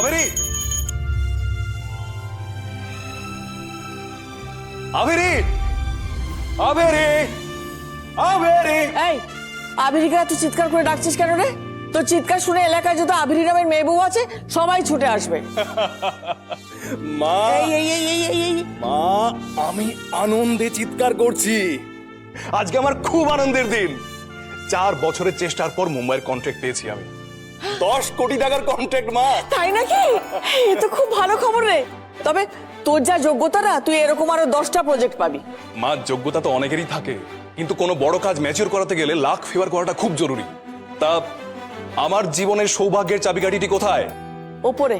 আবেরি, আবেরি, আবেরি, আবেরি। এই আবিরিকে তুই চিৎকার করে ডাকছিস কেন রে? তোর চিৎকার শুনে এলাকায় যত আবিরি নামের মেয়ে বউ আছে সবাই ছুটে আসবে। মা, এই এই এই এই এই এই মা, আমি আনন্দে চিৎকার করছি। আজকে আমার খুব আনন্দের দিন। 4 বছরের চেষ্টার পর মুম্বাইয়ের কন্ট্রাক্ট পেয়েছি আমি। 10 কোটি টাকার কন্ট্রাক্ট মা। তাই নাকি? এ তো খুব ভালো খবর রে। তবে তোর যা যোগ্যতা না, তুই এরকম আরো 10টা প্রজেক্ট পাবি। মা, যোগ্যতা তো অনেকেরই থাকে, কিন্তু কোনো বড় কাজ ম্যাচিওর করাতে গেলে লাক ফেভার করাটা খুব জরুরি। তা আমার জীবনের সৌভাগ্যের চাবিকাঠিটি কোথায়? ওপরে।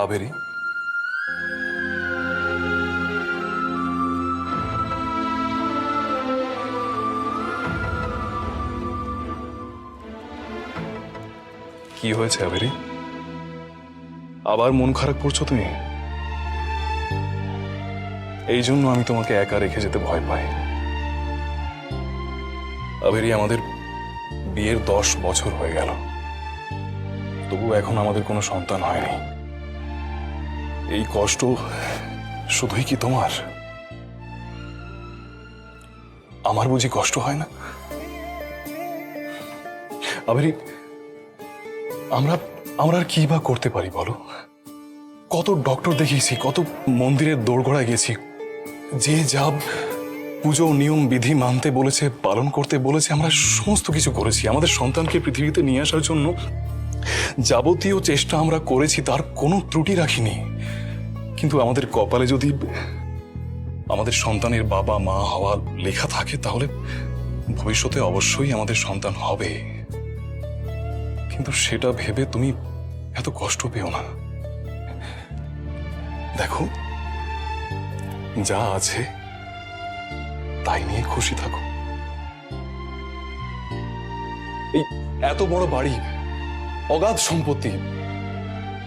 আবেরি, কি হয়েছে আবেরি? আবার মন খারাপ করছো তুমি? এই জন্য আমি তোমাকে একা রেখে যেতে ভয় পাই। আবেরি, আমাদের বিয়ের 10 বছর হয়ে গেল, তবু এখন আমাদের কোনো সন্তান হয়নি। এই কষ্ট শুধুই কি তোমার? আমার বুঝি কষ্ট হয় না? আবেরি, আমরা আমরা আর কি বা করতে পারি বলো? কত ডক্টর দেখিয়েছি, কত মন্দিরের দোরগোড়ায় গেছি, যে যা পুজো নিয়ম বিধি মানতে বলেছে, পালন করতে বলেছে, আমরা সমস্ত কিছু করেছি। আমাদের সন্তানকে পৃথিবীতে নিয়ে আসার জন্য যাবতীয় চেষ্টা আমরা করেছি, তার কোনো ত্রুটি রাখিনি। কিন্তু আমাদের কপালে যদি আমাদের সন্তানের বাবা মা হওয়া লেখা থাকে, তাহলে ভবিষ্যতে অবশ্যই আমাদের সন্তান হবে। কিন্তু সেটা ভেবে তুমি এত কষ্ট পেও না। দেখো, যা আছে তাই নিয়ে খুশি থাকো। এই এত বড় বাড়ি, অগাধ সম্পত্তি,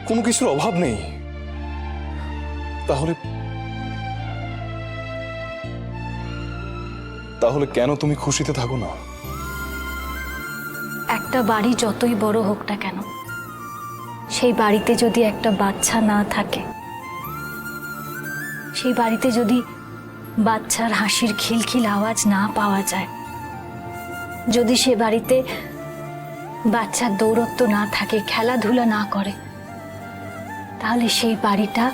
কোনো কিছুর অভাব নেই। তাহলে তাহলে কেন তুমি খুশিতে থাকো না? একটা বাড়ি যতই বড় হোক না কেন, সেই বাড়িতে যদি একটা বাচ্চা না থাকে, সেই বাড়িতে যদি বাচ্চার হাসির খিলখিল আওয়াজ না পাওয়া যায়, যদি সে বাড়িতে বাচ্চার দৌরত্ব না থাকে, খেলাধুলা না করে, তাহলে সেই বাড়িটা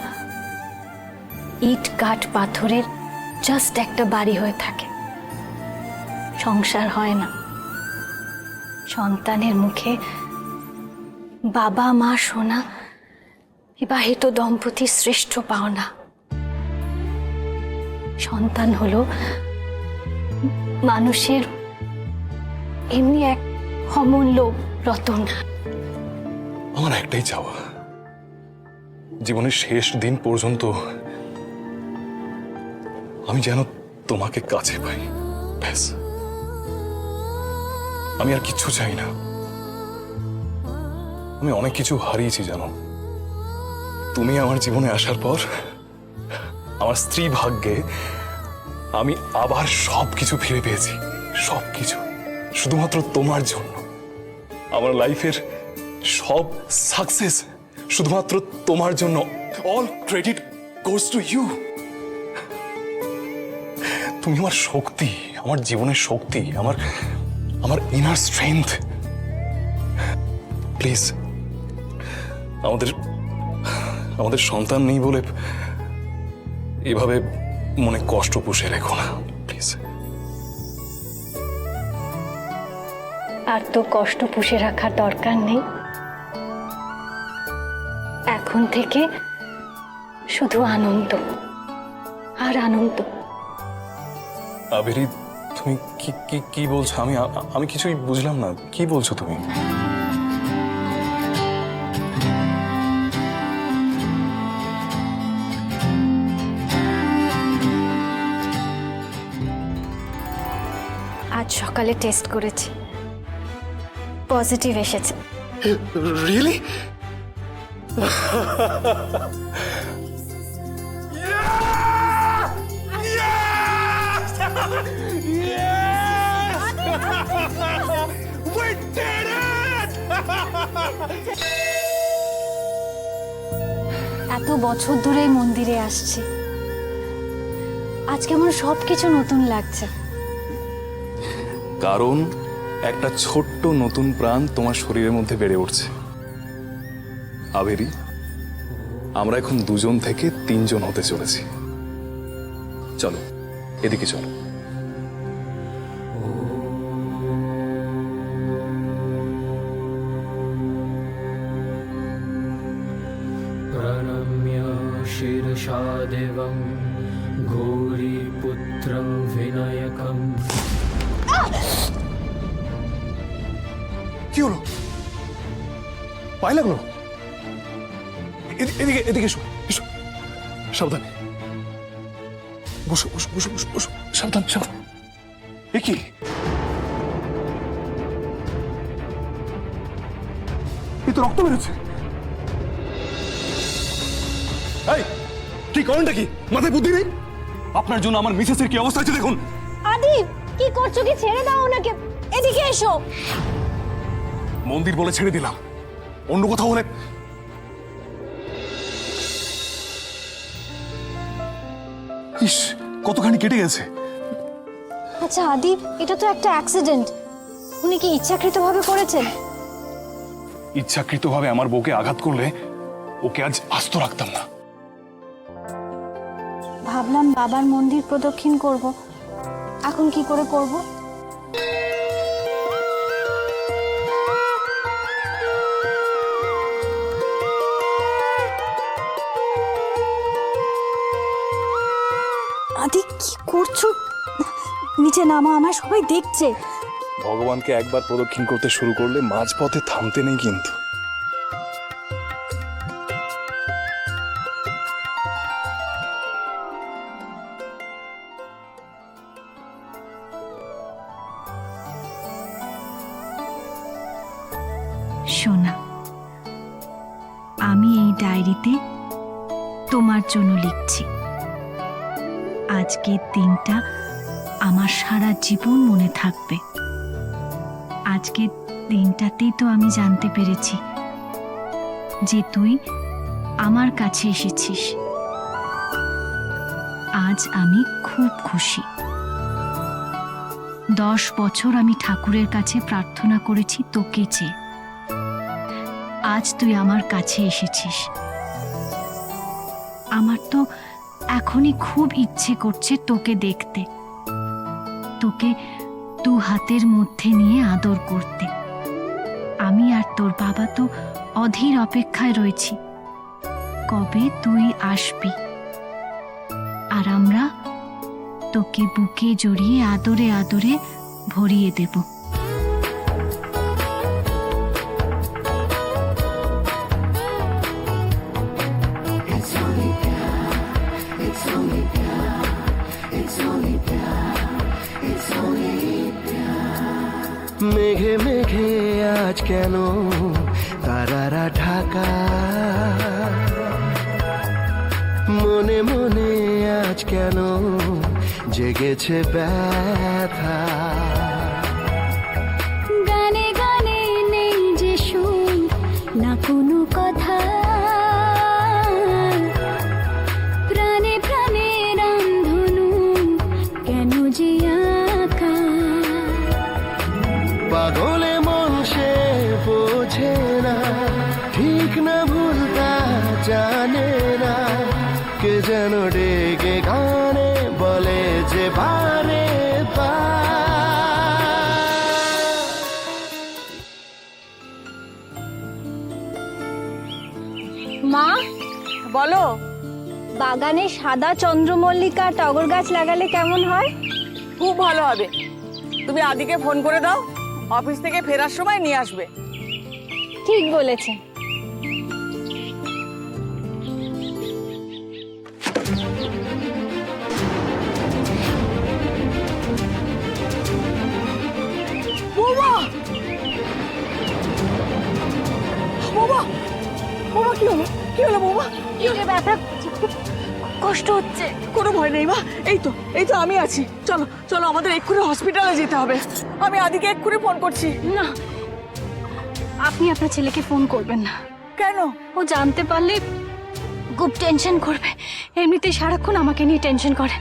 ইট কাঠ পাথরের জাস্ট একটা বাড়ি হয়ে থাকে, সংসার হয় না। সন্তানের মুখে বাবা মা শোনা বিবাহিত দম্পতির শ্রেষ্ঠ পাওনা। সন্তান হলো মানুষের এমনি এক অমূল্য রতন। আমার একটাই চাওয়া, জীবনের শেষ দিন পর্যন্ত আমি যেন তোমাকে কাছে পাই, ব্যাস। আমি আর কিচ্ছু চাই না। আমি অনেক কিছু হারিয়েছি জানো। তুমি আমার জীবনে আসার পর আমার স্ত্রী ভাগ্যে আমি আবার সবকিছু ফিরে পেয়েছি, সবকিছু শুধুমাত্র তোমার জন্য। আমার লাইফের সব সাকসেস শুধুমাত্র তোমার জন্য। All credit goes to you. তুমি আমার শক্তি, আমার জীবনের শক্তি, আমার আমার ইনার স্ট্রেংথ। প্লিজ, আমাদের সন্তান নেই বলে এভাবে মনে কষ্ট পুষে রেখো না, প্লিজ। আর তো কষ্ট পুষে রাখার দরকার নেই। এখন থেকে শুধু আনন্দ আর আনন্দ। আবেরি, তুমি কি কি কি বলছো? আমি আমি কিছুই বুঝলাম না, কি বলছো তুমি? আজ সকালে টেস্ট করেছি, পজিটিভ এসেছে। রিয়েলি? এত বছর ধরে এই মন্দিরে আসছি, আজকে আমার সবকিছু নতুন লাগছে। কারণ একটা ছোট্ট নতুন প্রাণ তোমার শরীরের মধ্যে বেড়ে উঠছে। আবেরি, আমরা এখন 2 জন থেকে 3 জন হতে চলেছি। চলো এদিকে চলো। प्रणम्य शिरसा देवं गौरीपुत्रं विनायकम्। কি হলো? পায়ে লাগলো? এদিকে এদিকে এসো, এসো। সাবধানে বসো বসো বসো বসো বসো, সাবধান সাবধান। এ কি? এ তো রক্ত বেরোচ্ছে। এই, কি কারণটা কি? মাথায় বুদ্ধি নেই? আপনার জন্য আমার মিসেসের কি অবস্থা আছে দেখুন। আদি, কি করছো? কি ছেড়ে দাও ওনাকে, এদিকে এসো। মন্দির বলে ছেড়ে দিলাম, অন্য কোথাও হলে। ইস, কতখানি কেটে গেছে। আচ্ছা আদি, এটা তো একটা অ্যাক্সিডেন্ট, উনি কি ইচ্ছাকৃতভাবে করেছেন? ইচ্ছাকৃতভাবে আমার বউকে আঘাত করলে ওকে আজ আস্ত রাখতাম না। ভাবলাম বাবার মন্দির প্রদক্ষিণ করব, এখন কি করে করব? আদি, কি করছো? নিচে নামা, আমার সবাই দেখছে। ভগবানকে একবার প্রদক্ষিণ করতে শুরু করলে মাঝপথে থামতে নেই কিন্তু। সোনা, আমি এই ডায়েরিতে তোমার জন্য লিখছি। আজকের দিনটা আমার সারা জীবন মনে থাকবে। আজকের দিনটাতেই তো আমি জানতে পেরেছি যে তুই আমার কাছে এসেছিস। আজ আমি খুব খুশি। 10 বছর আমি ঠাকুরের কাছে প্রার্থনা করেছি তোকে চেয়ে। আজ তুই আমার কাছে এসেছিস। আমার তো এখনই খুব ইচ্ছে করছে তোকে দেখতে, তোকে 2 হাতের মধ্যে নিয়ে আদর করতে। আমি আর তোর বাবা তো অধীর অপেক্ষায় রয়েছি কবে তুই আসবি, আর আমরা তোকে বুকে জড়িয়ে আদরে আদরে ভরিয়ে দেব। মেঘে মেঘে আজ কেন তারারা ঢাকা, মনে মনে আজ কেন জেগেছে ব্যথা। গানে গানে নেই যে সুর, না কোনো কথা, প্রাণে প্রাণে রামধনু কেন যে আঁকা। পাগলে মন সে বোঝে না, ঠিক না ভুলতা জানে না, কে যেন ডেকে গানে বলে যে বারে মা, বলো। বাগানে সাদা চন্দ্রমল্লিকা টগর গাছ লাগালে কেমন হয়? খুব ভালো হবে, তুমি আদিকে ফোন করে দাও, অফিস থেকে ফেরার সময় নিয়ে আসবে। ঠিক বলেছে। বৌমা, বৌমা, বৌমা, কি হলো? কি হলো বৌমা? পেটে ব্যথা, খুব কষ্ট হচ্ছে। কোনো ভয় নেই মা, এই তো আমি আছি। চলো চলো, আমাদের এক্ষুনি হসপিটালে যেতে হবে। আমি আদিকে এক্ষুনি ফোন করছি। না, আপনি আপনার ছেলেকে ফোন করবেন না। কেন? ও জানতে পারলে খুব টেনশন করবে। এমনিতেই সারাক্ষণ আমাকে নিয়ে টেনশন করে।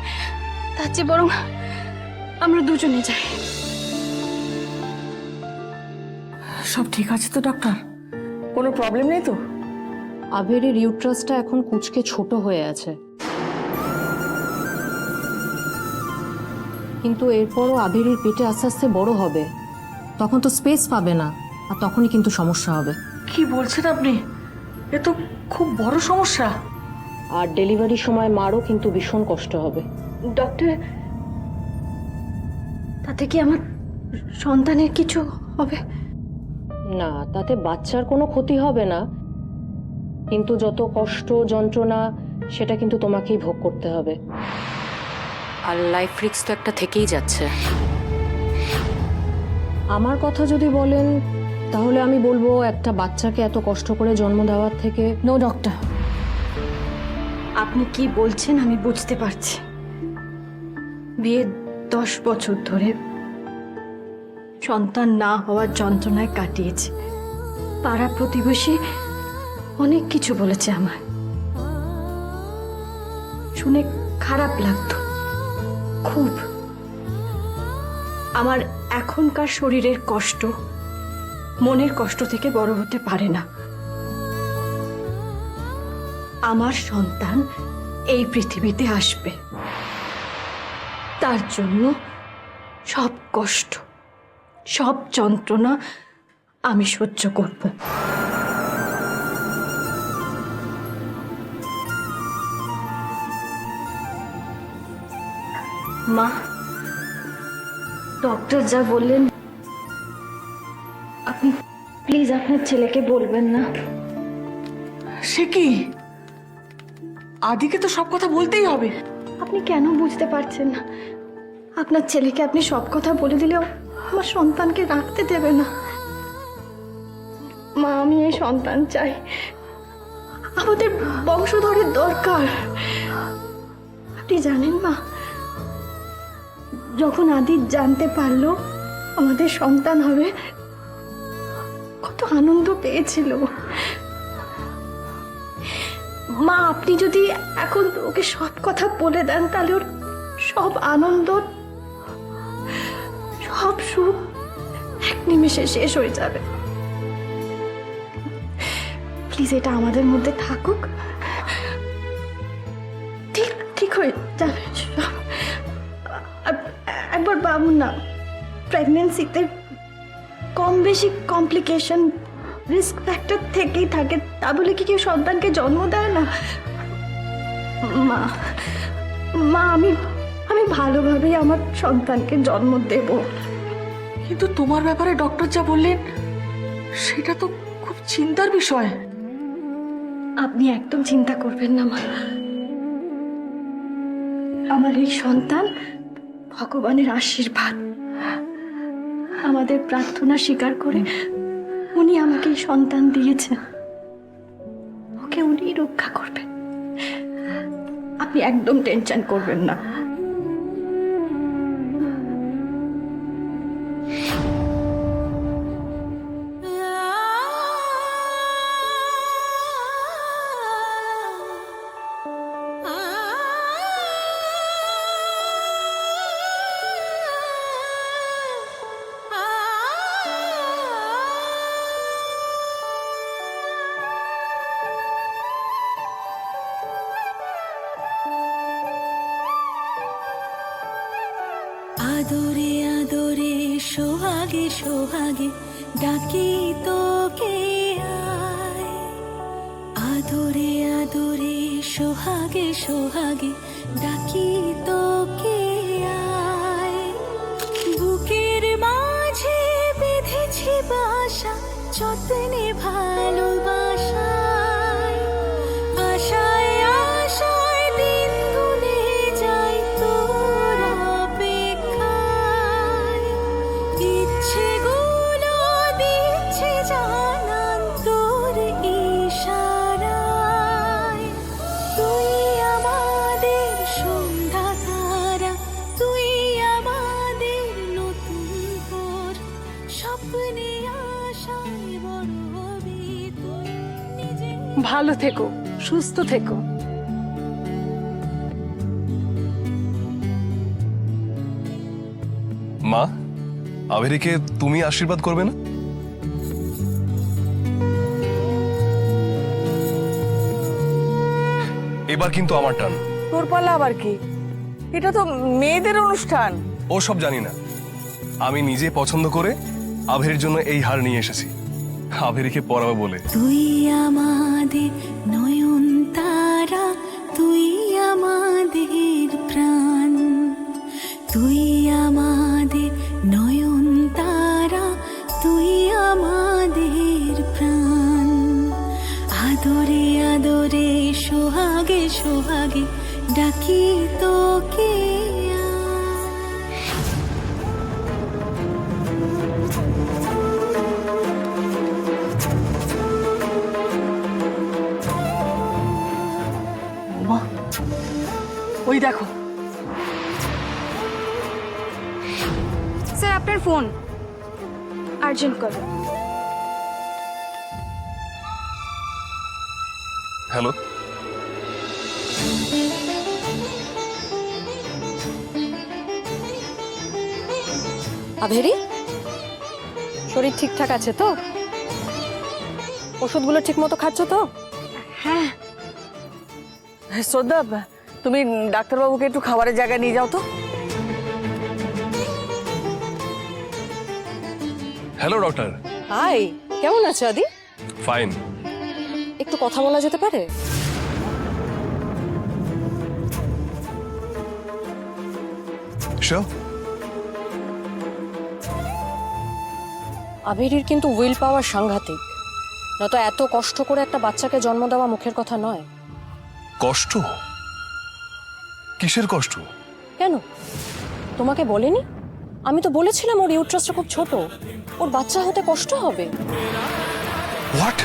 তার চেয়ে বরং আমরা দুজনে যাই। সব ঠিক আছে তো ডক্টর? কোনো প্রবলেম নেই তো? আবিরের ইউট্রাসটা এখন কুঁচকে ছোট হয়ে আছে, কিন্তু এরপরও আবিরের পেটে আস্তে আস্তে বড় হবে। তখন তো স্পেস পাবে না, আর তখনই কিন্তু সমস্যা হবে। কি বলছেন আপনি? এ তো খুব বড় সমস্যা। আর ডেলিভারির সময় মারও কিন্তু ভীষণ কষ্ট হবে। ডক্টর, তাতে কি আমার সন্তানের কিছু হবে? না, তাতে বাচ্চার কোনো ক্ষতি হবে না, কিন্তু যত কষ্ট যন্ত্রণা সেটা কিন্তু তোমাকেই ভোগ করতে হবে। আর লাইফ রিস্ক তো একটা থেকেই যাচ্ছে। আমার কথা যদি বলেন তাহলে আমি বলবো একটা বাচ্চাকে এত কষ্ট করে জন্ম দেওয়ার থেকে নো ডক্টর, আপনি কি বলছেন আমি বুঝতে পারছি। বিয়ে 10 বছর ধরে সন্তান না হওয়ার যন্ত্রণায় কাটিয়েছে। পাড়া প্রতিবেশী অনেক কিছু বলেছে আমার, শুনে খারাপ লাগতো খুব। আমার এখনকার শরীরের কষ্ট মনের কষ্ট থেকে বড় হতে পারে না। আমার সন্তান এই পৃথিবীতে আসবে, তার জন্য সব কষ্ট সব যন্ত্রণা আমি সহ্য করব। মা, ডক্টর যা বললেন আপনি প্লিজ আপনার ছেলেকে বলবেন না। সে কি? আদিকে তো সব কথা বলতেই হবে। আপনি কেন বুঝতে পারছেন না? আপনার ছেলেকে আপনি সব কথা বলে দিলেও আমার সন্তানকে রাখতে দেবে না। মা, আমি এই সন্তান চাই, আমাদের বংশধরের দরকার। আপনি জানেন মা, যখন আদি জানতে পারলো আমাদের সন্তান হবে, কত আনন্দ পেয়েছিল। মা, আপনি যদি এখন ওকে সব কথা বলে দেন তাহলে ওর সব আনন্দ সব সুখ এক নিমেষে শেষ হয়ে যাবে। প্লিজ এটা আমাদের মধ্যে থাকুক, ঠিক ঠিক হয়ে যাবে সব। একবার ভাবুন না, প্রেগনেন্সিতে কম বেশি কমপ্লিকেশন রিস্ক ফ্যাক্টর থেকেই থাকে, তা বলে কি কেউ সন্তানকে জন্ম দেয় না? মা মা আমি ভালোভাবেই আমার সন্তানকে জন্ম দেব। কিন্তু তোমার ব্যাপারে ডক্টর যা বললেন সেটা তো খুব চিন্তার বিষয়। আপনি একদম চিন্তা করবেন না মা, আমার এই সন্তান ভগবানের আশীর্বাদ। আমাদের প্রার্থনা স্বীকার করে উনি আমাকে এই সন্তান দিয়েছেন, ওকে উনি রক্ষা করবেন। আপনি একদম টেনশন করবেন না। আদরে আদরে সোহাগে সোহাগে ডাকি তোকে আয়, আদরে আদরে সোহাগে সোহাগে ডাকি তোকে আয়, বুকের আশা যত্নে ভালোবাসায় আশায় আশায় দিন গুনে যাই তোর অপেক্ষায় ইচ্ছেগুলো দিচ্ছে জানান তোর ইশারায় তুই আমাদের সন্ধ্যা তারা তুই আমাদের নতুন ভোর স্বপ্নে আশায় বড় হবি তুই নিজে ভালো থেকো, সুস্থ থেকো। মা, আবেরিকে তুমি আশীর্বাদ করবে না? এবার কিন্তু আমার টান। তোর পালা আবার কি? এটা তো মেয়েদের অনুষ্ঠান। ও সব জানি না, আমি নিজে পছন্দ করে আবেরির জন্য এই হার নিয়ে এসেছি, আবেরিকে পরাবো বলে। তুই আমাদের নয়ন তারা তুই আমাদের প্রাণ তুই আমাদের নয়ন তারা তুই আমাদের প্রাণ আদরে আদরে সোহাগে সোহাগে ডাকি তোকে ওই দেখো, স্যার আপনার phone, urgent call. Hello, Avery, শরীর ঠিকঠাক আছে তো? ওষুধগুলো ঠিক মতো খাচ্ছ তো? হ্যাঁ শ্রদ্ধা, তুমি ডাক্তারবাবুকে একটু খাবারের জায়গায় নিয়ে যাও তো। Hello doctor. হাই, কেমন আছো আদি? ফাইন। একটু কথা বলা যেতে পারে? শিওর। আভেরির কিন্তু উইল পাওয়ার সাংঘাতিক, নয়তো এত কষ্ট করে একটা বাচ্চাকে জন্ম দেওয়া মুখের কথা নয়। কষ্ট? কিসের কষ্ট? কেন, তোমাকে বলেনি? আমি তো বলেছিলাম ওর ইউট্রাসটা খুব ছোট, ওর বাচ্চা হতে কষ্ট হবে। হোয়াট?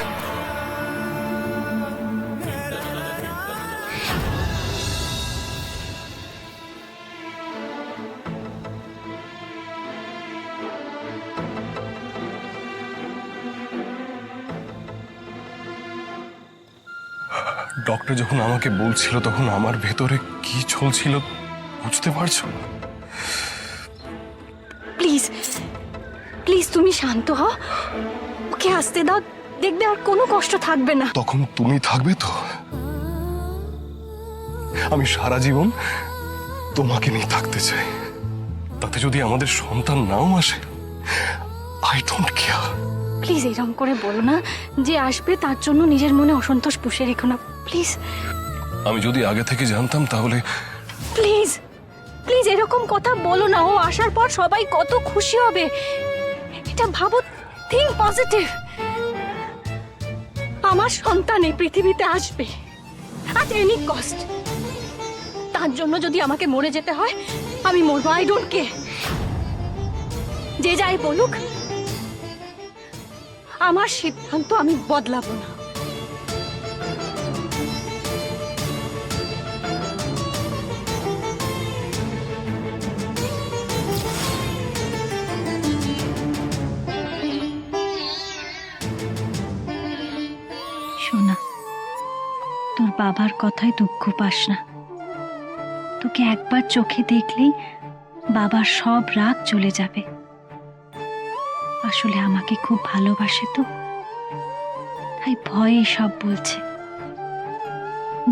ডক্টর যখন আমাকে বলছিল তখন আমার ভেতরে কি চলছিল বুঝতে পারছো? প্লিজ প্লিজ তুমি শান্ত হও, ওকে আসতে দাও, দেখবে আর কোনো কষ্ট থাকবে না। তখন তুমি থাকবে তো? আমি সারা জীবন তোমাকে নিয়ে থাকতে চাই, তাতে যদি আমাদের সন্তান নাও আসে, আই ডোন্ট কেয়ার। প্লিজ এরকম করে বলো না, যে আসবে তার জন্য নিজের মনে অসন্তোষ পুষে রেখো না, প্লিজ। আমি যদি আগে থেকে জানতাম তাহলে। প্লিজ প্লিজ এরকম কথা বলো না, ও আসার পর সবাই কত খুশি হবে, এটা ভাবো, থিঙ্ক পজিটিভ। আমার সন্তান এই পৃথিবীতে আসবে at any cost, তার জন্য যদি আমাকে মরে যেতে হয় আমি মরবো, আই ডোন্ট কেয়ার। যে যাই বলুক, আমার সিদ্ধান্ত আমি বদলাবো না। সোনা, তোর বাবার কথায় দুঃখ পাস না। তোকে একবার চোখে দেখলেই বাবার সব রাগ চলে যাবে। আসলে আমাকে খুব ভালোবাসে তো, তাই ভয়ে সব বলছে।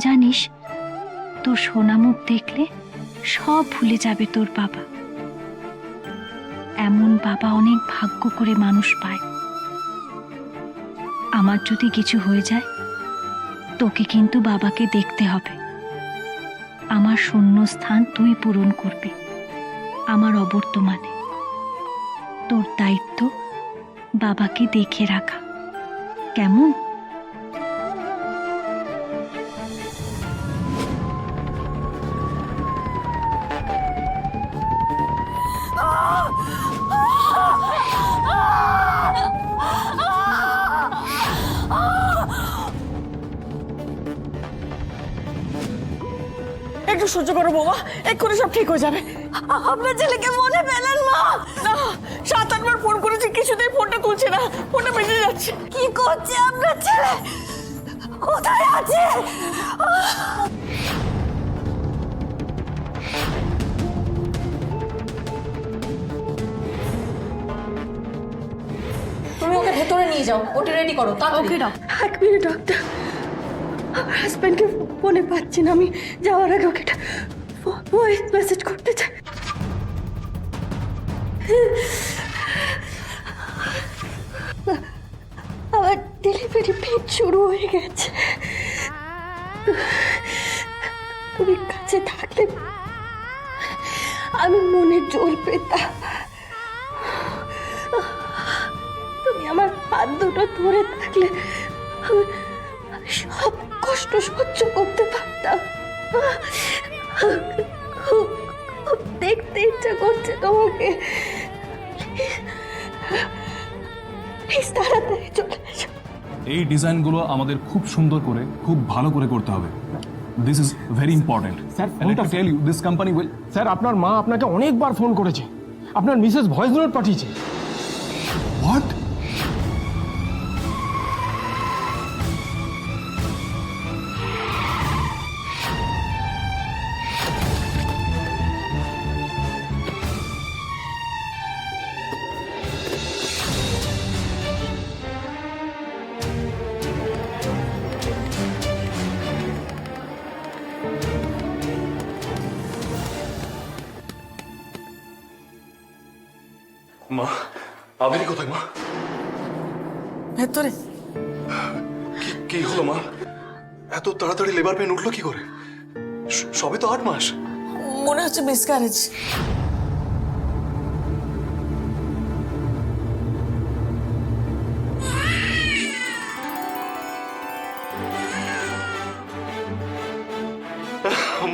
জানিস, তোর সোনা মুখ দেখলে সব ভুলে যাবে তোর বাবা। এমন বাবা অনেক ভাগ্য করে মানুষ পায়। আমার যদি কিছু হয়ে যায়, তোকে কিন্তু বাবাকে দেখতে হবে। আমার শূন্য স্থান তুই পূরণ করবি আমার অবর্তমানে। তোর দায়িত্ব বাবাকে দেখে রাখা, কেমন? একটু সহ্য করো বৌমা, এক্ষুনি সব ঠিক হয়ে যাবে। আপনার ছেলেকে মনে পেলেন মা? না, 7-8 বার ফোন করেছি, কিছুতেই ফোনটা তুলছে না, ফোনটা বেজে যাচ্ছে। কি করছে আপনার ছেলে? কোথায় আছে? তুমি ওকে ভেতরে নিয়ে যাও, ওটা রেডি করো তাড়াতাড়ি। 1 মিনিট ডক্টর, আমার হাজব্যান্ডকে ফোনে পাচ্ছি না, আমি যাওয়ার আগে ওকে একটা ভয়েস মেসেজ করতে চাই। আমার ডেলিভারি পেন শুরু হয়ে গেছে, তুমি কাছে থাকলে আমি মনে জোর পেতাম। তুমি আমার হাত দুটো ধরে থাকলে আমি সব কষ্ট সহ্য করতে পারতাম। খুব খুব দেখতে ইচ্ছা করছে তোমাকে, প্লিজ তাড়াতাড়ি চলে এসো। এই ডিজাইনগুলো আমাদের খুব সুন্দর করে, খুব ভালো করে করতে হবে। This is very important sir, and let me tell you this company will sir আপনার মা আপনাকে অনেকবার ফোন করেছে, আপনার মিসেস ভয়েস নোট পাঠিয়েছে। what মা, আবিরি কোথায় মা? ভেতরে। কি হলো মা? এত তাড়াতাড়ি লেবার পেন উঠলো কি করে? সবে তো 8 মাস। মনে হচ্ছে মিসক্যারেজ।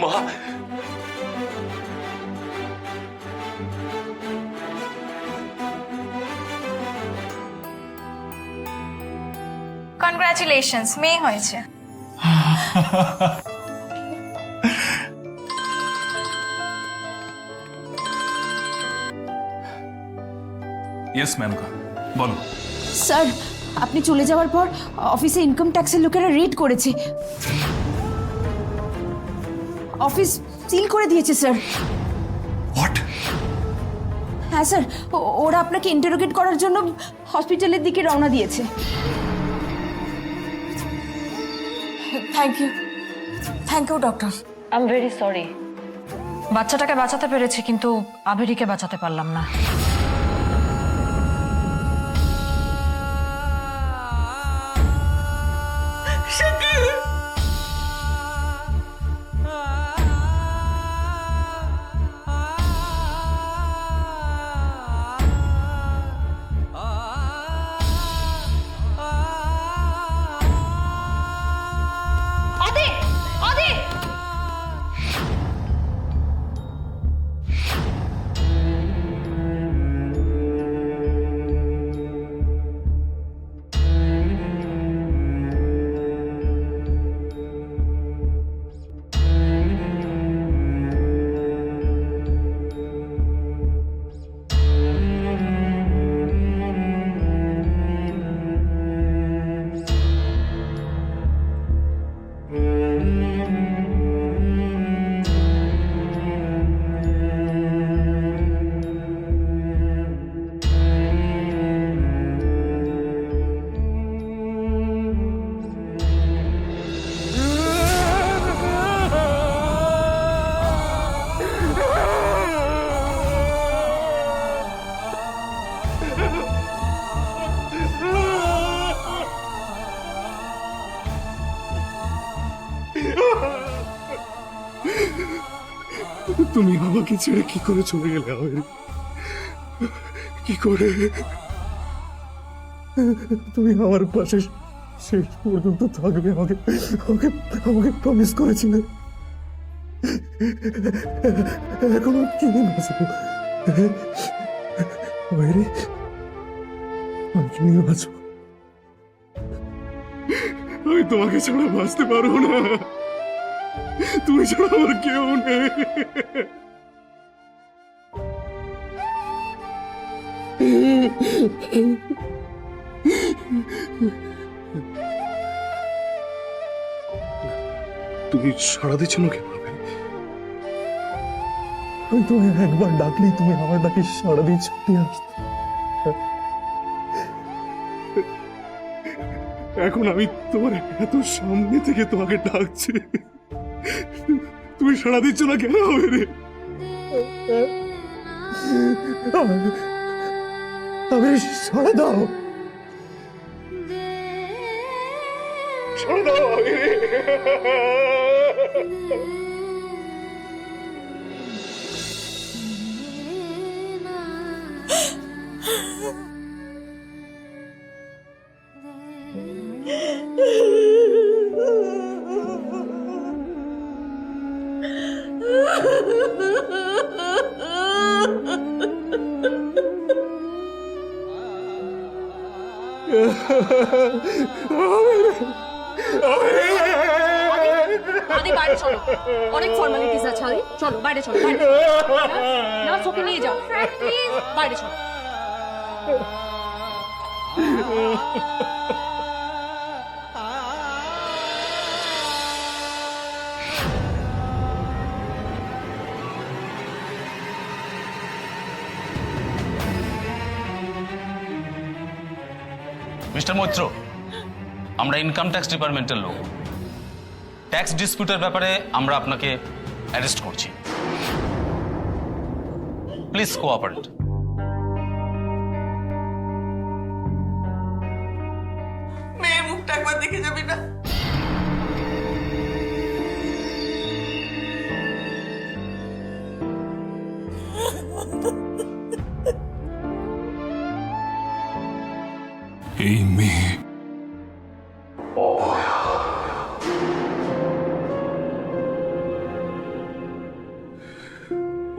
মা, কনগ্রাচুলেশনস, মেয়ে হয়েছে। ইয়েস মেনকা, বলো। স্যার, আপনি চলে যাওয়ার পর অফিসে ইনকাম ট্যাক্সের লোকেরা রেড করেছে, অফিস সিল করে দিয়েছে স্যার। হোয়াট? হ্যাঁ স্যার, ওরা আপনাকে ইন্টারোগেট করার জন্য হসপিটালের দিকে রওনা দিয়েছে। Thank you doctor. I am very sorry. বাচ্চাটাকে বাঁচাতে পেরেছি, কিন্তু আবিরিকে বাঁচাতে পারলাম না। তুমি আমাকে ছেড়ে কি করে চলে গেলে আবির? কি করে? তুমি আমার পাশে শেষ পর্যন্ত থাকবে, আমাকে আমাকে আমাকে প্রমিস করেছিলে। এখন কি বাঁচবো? বাইরে আমি কি নিয়ে বাঁচবো? আমি তোমাকে ছাড়া বাঁচতে পারবো না, তুমি ছাড়া আমার কেউ নেই। তুমি সাড়া দিচ্ছ না কেন? আমি তোমায় একবার ডাকলেই তুমি আমার ডাকে সাড়া দিয়ে ছুটে আসতে। এখন আমি তোমার এত সামনে থেকে তোমাকে ডাকছি, তুমি সাড়া দিচ্ছ না কেন? হবে রে, আমি সাড়া দাও, সাড়া দাও। আদি বাইরে চলো, অনেক ফর্মালিটিস আছে। আদি চলো বাইরে চলো, বাইরে না ওকে নিয়ে যাও, প্লিজ বাইরে চলো। মিস্টার মৈত্র, আমরা ইনকাম ট্যাক্স ডিপার্টমেন্টের লোক। ট্যাক্স ডিসপিউটের ব্যাপারে আমরা আপনাকে অ্যারেস্ট করছি। Please cooperate. মেয়ের মুখটা একবার দেখে যাবি না? এই মেয়ে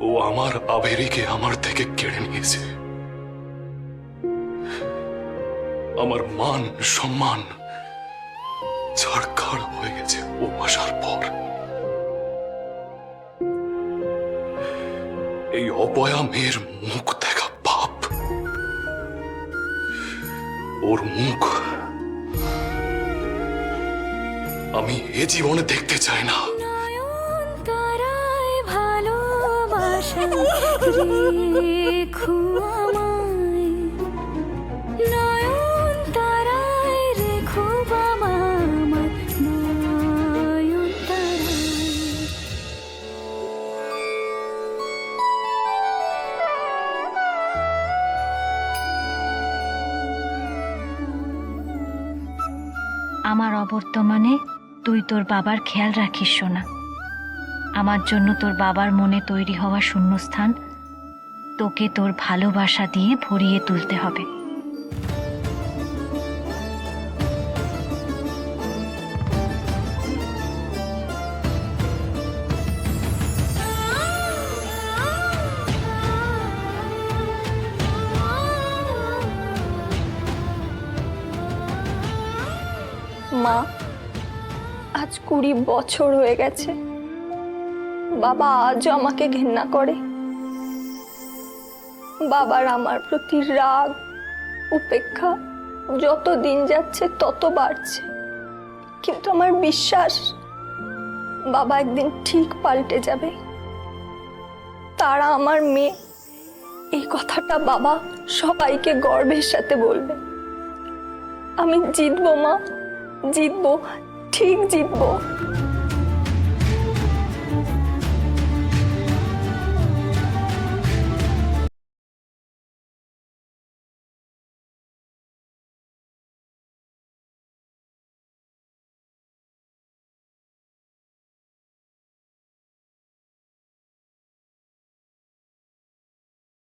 ও আমার আবেরিকে আমার থেকে কেড়ে নিয়েছে। আমার মান সম্মান ছাড়খাড় হয়ে গেছে ও আসার পর। এই অপয়া মেয়ের মুখ দেখা পাপ। ওর মুখ আমি এ জীবনে দেখতে চাই না। আমার অবর্তমানে তুই তোর বাবার খেয়াল রাখিস সোনা। আমার জন্য তোর বাবার মনে তৈরি হওয়া শূন্যস্থান তোকে তোর ভালোবাসা দিয়ে ভরিয়ে তুলতে হবে। মা, আজ 20 বছর হয়ে গেছে, বাবা আজও আমাকে ঘেন্না করে। বাবার আমার প্রতি রাগ উপেক্ষা যত দিন যাচ্ছে তত বাড়ছে, কিন্তু আমার বিশ্বাস বাবা একদিন ঠিক পাল্টে যাবে। তারা আমার মেয়ে, এই কথাটা বাবা সবাইকে গর্বের সাথে বলবে। আমি জিতবো মা, জিতবো, ঠিক জিতবো।